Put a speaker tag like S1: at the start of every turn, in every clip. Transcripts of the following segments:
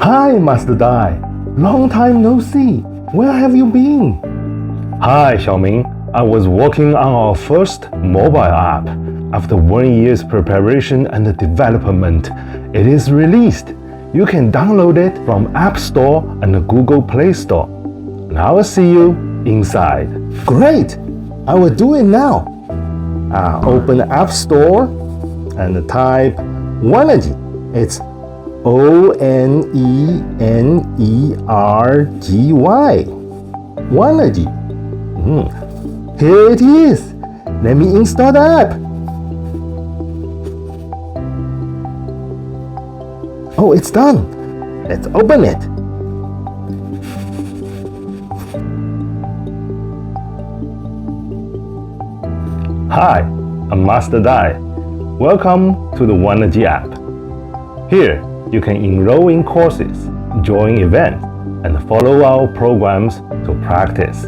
S1: Hi, Master Dai. Long time no see. Where have you been? Hi, Xiaoming. I was working on our first mobile app. After 1 year's preparation and development, it is released. You can download it from App Store and the Google Play Store. And I will see you inside. Great! I will do it now. Open App Store and type Onenergy. It's ONENERGY. Onenergy. Here it is. Let me install the app. Oh, it's done. Let's open it. Hi, I'm Master Dai. Welcome to the Onenergy app. Here, you can enroll in courses, join events, and follow our programs to practice.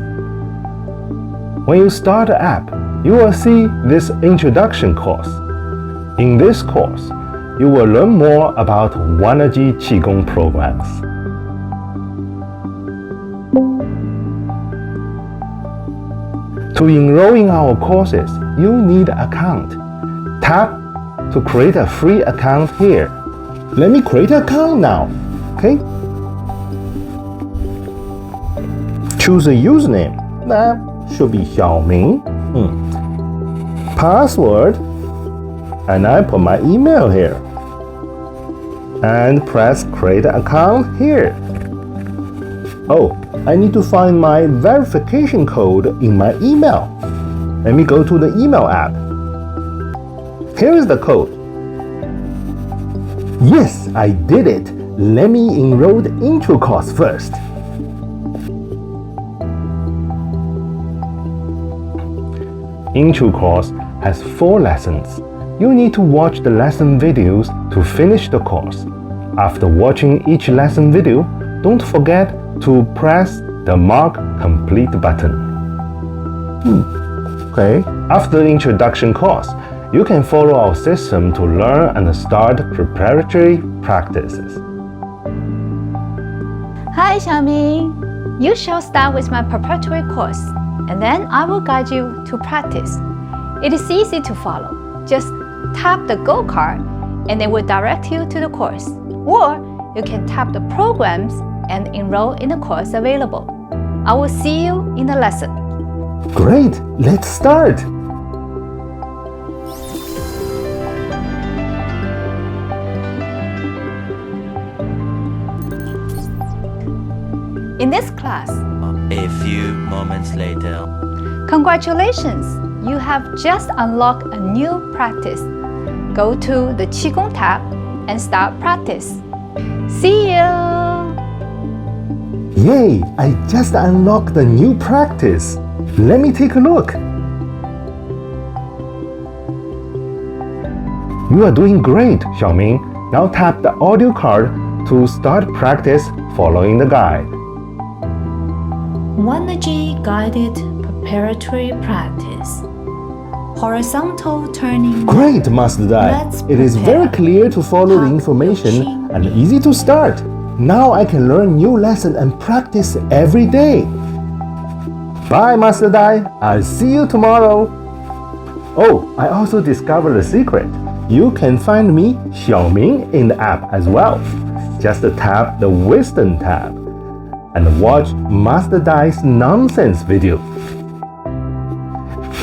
S1: When you start the app, you will see this introduction course. In this course, you will learn more about Onenergy Qigong programs. To enroll in our courses, you need an account. Tap to create a free account here. Let me create an account now. Okay? Choose a username. That should be Xiaoming. Password. And I put my email here. And press create account here. Oh, I need to find my verification code in my email. Let me go to the email app. Here is the code. Yes, I did it. Let me enroll the intro course first. Intro course has 4 lessons. You need to watch the lesson videos to finish the course. After watching each lesson video, don't forget to press the mark complete button. Okay. After the introduction course, you can follow our system to learn and start preparatory practices.
S2: Hi, Xiaoming. You shall start with my preparatory course, and then I will guide you to practice. It is easy to follow. Just tap the Go card, and it will direct you to the course. Or you can tap the programs and enroll in the course available. I will see you in the lesson.
S1: Great, let's start.
S2: In this class,
S3: A few moments later.
S2: congratulations! You have just unlocked a new practice. Go to the Qigong tab and start practice. See you!
S1: Yay, I just unlocked the new practice. Let me take a look. You are doing great, Xiaoming. Now tap the audio card to start practice following the guide.
S4: Onenergy guided preparatory practice. Horizontal turning.
S1: Great, Master Dai.
S4: Let's
S1: It is very
S4: prepare.
S1: clear to follow the
S4: Tuck
S1: information
S4: your chin.
S1: and easy to start. Now I can learn new lesson and practice every day. Bye, Master Dai. I'll see you tomorrow. Oh, I also discovered a secret. You can find me, Xiaoming, in the app as well. Just tap the Wisdom tab and watch Master Dai's nonsense video.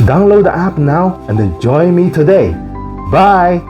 S1: Download the app now and join me today. Bye!